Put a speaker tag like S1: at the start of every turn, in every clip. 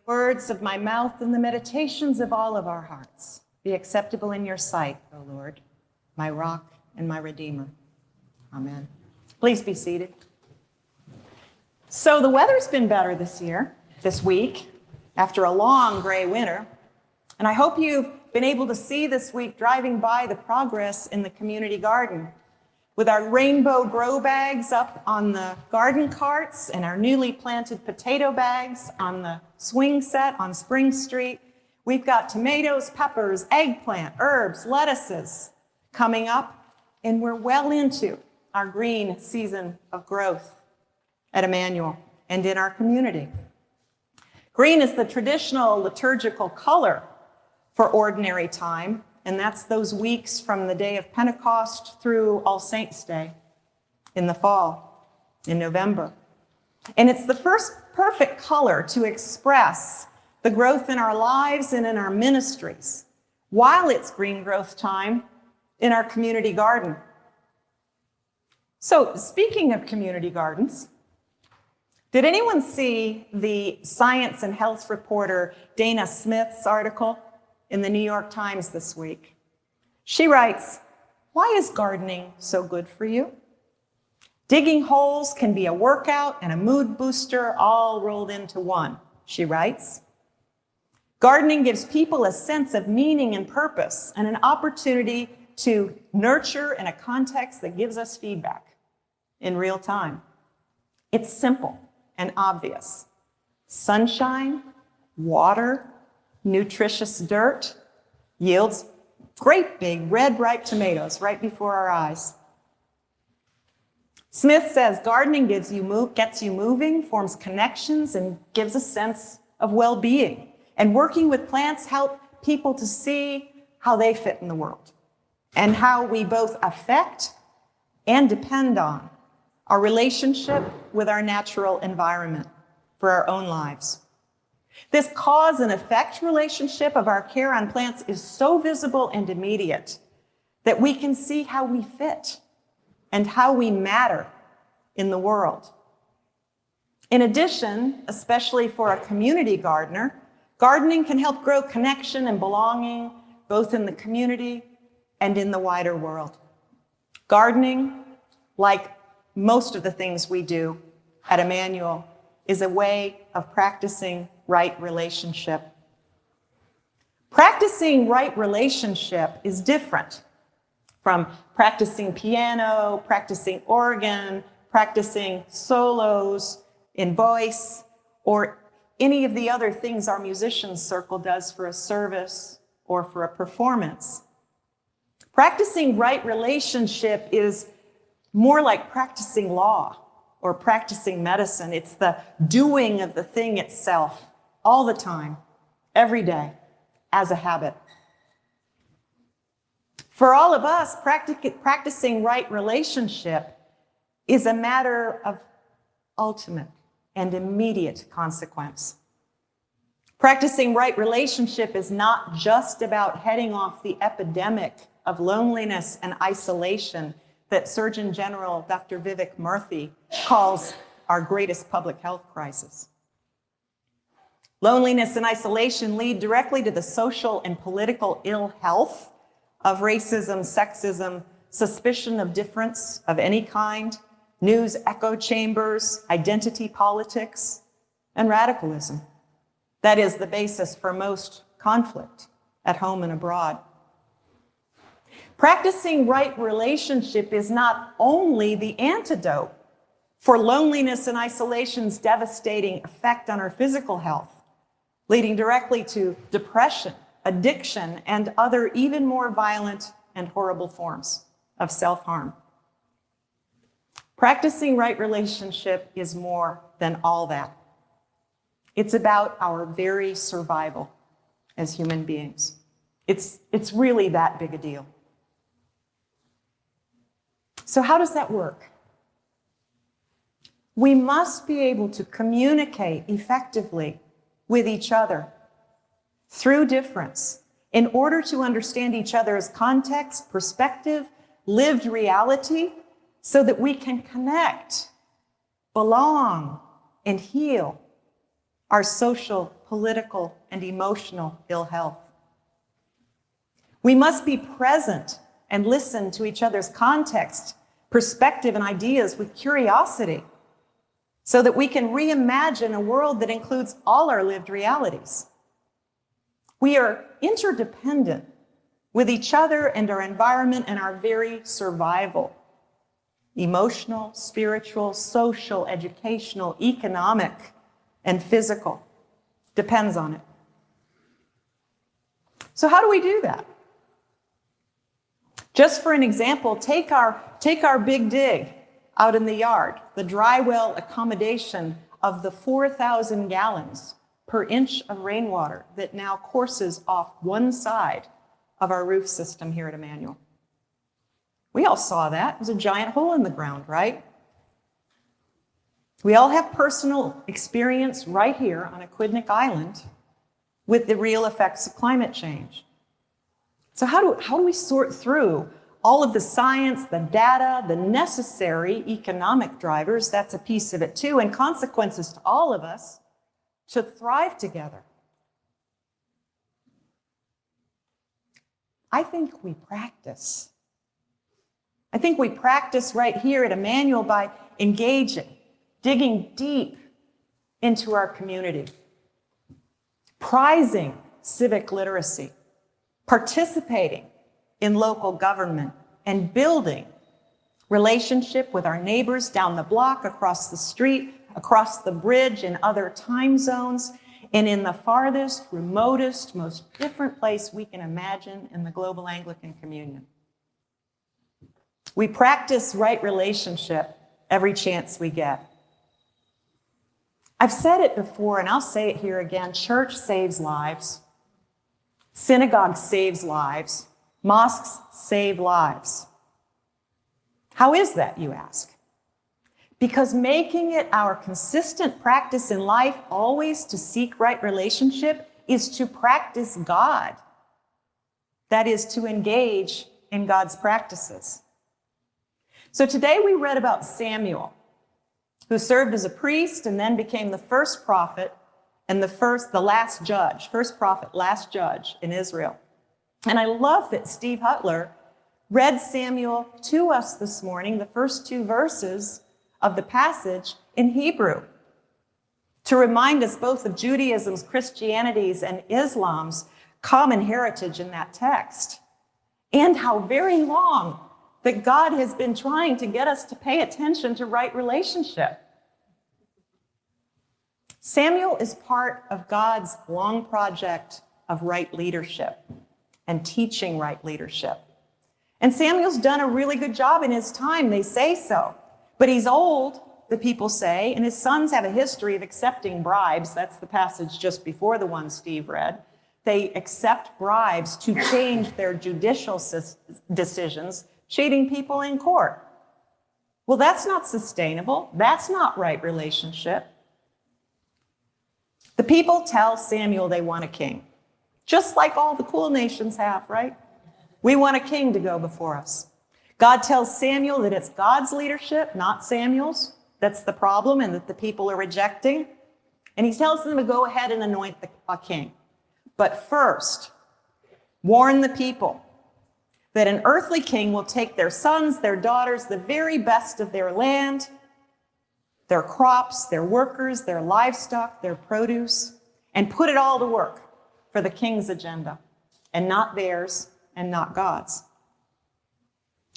S1: words of my mouth and the meditations of all of our hearts be acceptable in your sight, O Lord, my rock and my redeemer. Amen. Please be seated. So the weather's been better this week, after a long gray winter. And I hope you've been able to see this week driving by the progress in the community garden with our rainbow grow bags up on the garden carts and our newly planted potato bags on the swing set on Spring Street. We've got tomatoes, peppers, eggplant, herbs, lettuces coming up, and we're well into our green season of growth at Emmanuel and in our community. Green is the traditional liturgical color for ordinary time, and that's those weeks from the day of Pentecost through All Saints' Day in the fall, in November. And it's the first perfect color to express the growth in our lives and in our ministries, while it's green growth time in our community garden. So, speaking of community gardens, did anyone see the science and health reporter Dana Smith's article in the New York Times this week? She writes, "Why is gardening so good for you? Digging holes can be a workout and a mood booster all rolled into one," she writes. "Gardening gives people a sense of meaning and purpose and an opportunity to nurture in a context that gives us feedback in real time. It's simple and obvious. Sunshine, water, nutritious dirt yields great big red ripe tomatoes right before our eyes." Smith says gardening gets you moving, forms connections, and gives a sense of well-being. And working with plants help people to see how they fit in the world and how we both affect and depend on our relationship with our natural environment for our own lives. This cause and effect relationship of our care on plants is so visible and immediate that we can see how we fit and how we matter in the world. In addition, especially for a community gardener, gardening can help grow connection and belonging both in the community and in the wider world. Gardening, like most of the things we do at Emmanuel, is a way of practicing right relationship. Practicing right relationship is different from practicing piano, practicing organ, practicing solos in voice, or any of the other things our musicians circle does for a service or for a performance. Practicing right relationship is more like practicing law or practicing medicine. It's the doing of the thing itself all the time, every day, as a habit. For all of us, practicing right relationship is a matter of ultimate and immediate consequence. Practicing right relationship is not just about heading off the epidemic of loneliness and isolation that Surgeon General Dr. Vivek Murthy calls our greatest public health crisis. Loneliness and isolation lead directly to the social and political ill health of racism, sexism, suspicion of difference of any kind, news echo chambers, identity politics, and radicalism. That is the basis for most conflict at home and abroad. Practicing right relationship is not only the antidote for loneliness and isolation's devastating effect on our physical health, leading directly to depression, addiction, and other even more violent and horrible forms of self-harm. Practicing right relationship is more than all that. It's about our very survival as human beings. It's really that big a deal. So how does that work? We must be able to communicate effectively with each other through difference in order to understand each other's context, perspective, lived reality, so that we can connect, belong, and heal our social, political, and emotional ill health. We must be present and listen to each other's context, perspective, and ideas with curiosity so that we can reimagine a world that includes all our lived realities. We are interdependent with each other and our environment and our very survival. Emotional, spiritual, social, educational, economic, and physical depends on it. So how do we do that? Just for an example, take our big dig out in the yard, the dry well accommodation of the 4,000 gallons per inch of rainwater that now courses off one side of our roof system here at Emmanuel. We all saw that. It was a giant hole in the ground, right? We all have personal experience right here on Aquidneck Island with the real effects of climate change. So how do we sort through all of the science, the data, the necessary economic drivers, that's a piece of it too, and consequences to all of us to thrive together? I think we practice. I think we practice right here at Emmanuel by engaging, digging deep into our community, prizing civic literacy, participating in local government, and building relationship with our neighbors down the block, across the street, across the bridge, in other time zones, and in the farthest, remotest, most different place we can imagine in the global Anglican Communion. We practice right relationship every chance we get. I've said it before, and I'll say it here again. Church saves lives. Synagogue saves lives. Mosques save lives. How is that, you ask? Because making it our consistent practice in life always to seek right relationship is to practice God. That is to engage in God's practices. So today we read about Samuel, who served as a priest and then became the first prophet and the last judge, first prophet, last judge in Israel. And I love that Steve Hutler read Samuel to us this morning, the first two verses of the passage in Hebrew, to remind us both of Judaism's, Christianity's, and Islam's common heritage in that text, and how very long that God has been trying to get us to pay attention to right relationship. Samuel is part of God's long project of right leadership and teaching right leadership. And Samuel's done a really good job in his time, they say so. But he's old, the people say, and his sons have a history of accepting bribes. That's the passage just before the one Steve read. They accept bribes to change their judicial decisions, cheating people in court. Well, that's not sustainable. That's not right relationship. The people tell Samuel they want a king, just like all the cool nations have, right? We want a king to go before us. God tells Samuel that it's God's leadership, not Samuel's. That's the problem, and that the people are rejecting. And he tells them to go ahead and anoint a king. But first, warn the people that an earthly king will take their sons, their daughters, the very best of their land, their crops, their workers, their livestock, their produce, and put it all to work for the king's agenda, and not theirs and not God's.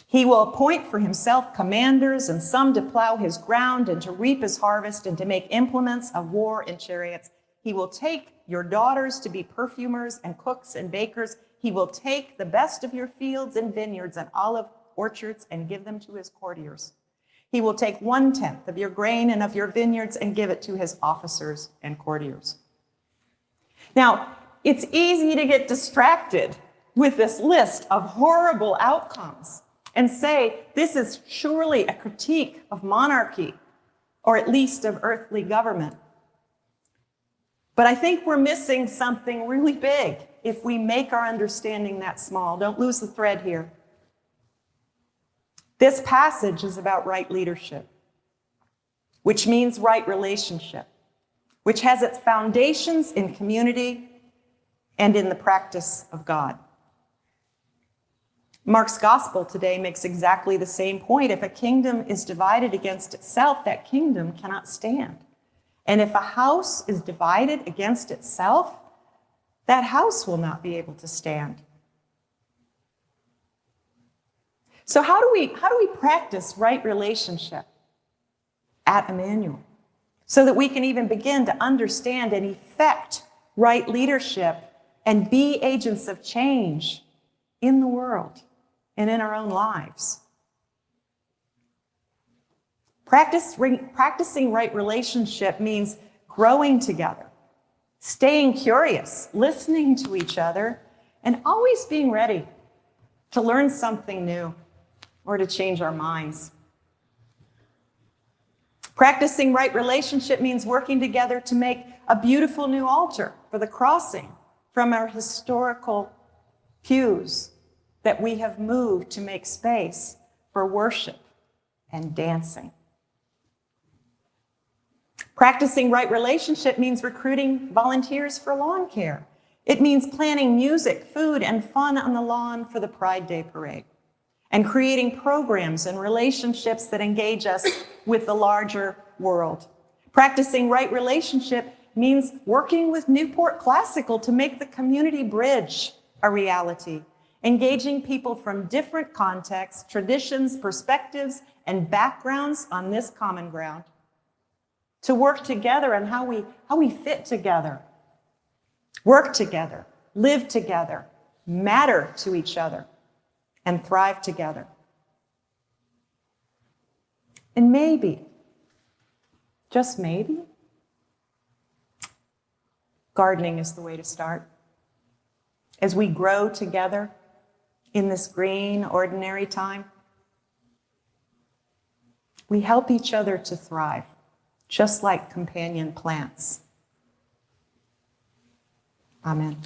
S1: He will appoint for himself commanders, and some to plow his ground and to reap his harvest and to make implements of war and chariots. He will take your daughters to be perfumers and cooks and bakers. He will take the best of your fields and vineyards and olive orchards and give them to his courtiers. He will take 1/10 of your grain and of your vineyards and give it to his officers and courtiers. Now, it's easy to get distracted with this list of horrible outcomes and say, this is surely a critique of monarchy, or at least of earthly government. But I think we're missing something really big if we make our understanding that small. Don't lose the thread here. This passage is about right leadership, which means right relationship, which has its foundations in community and in the practice of God. Mark's gospel today makes exactly the same point. If a kingdom is divided against itself, that kingdom cannot stand. And if a house is divided against itself, that house will not be able to stand. So how do we practice right relationship at Emmanuel so that we can even begin to understand and effect right leadership and be agents of change in the world and in our own lives? Practicing right relationship means growing together, staying curious, listening to each other, and always being ready to learn something new or to change our minds. Practicing right relationship means working together to make a beautiful new altar for the crossing from our historical pews that we have moved to make space for worship and dancing. Practicing right relationship means recruiting volunteers for lawn care. It means planning music, food, and fun on the lawn for the Pride Day parade, and creating programs and relationships that engage us with the larger world. Practicing right relationship means working with Newport Classical to make the community bridge a reality, engaging people from different contexts, traditions, perspectives, and backgrounds on this common ground, to work together on how we fit together, work together, live together, matter to each other, and thrive together. And maybe, just maybe, gardening is the way to start. As we grow together in this green, ordinary time, we help each other to thrive, just like companion plants. Amen.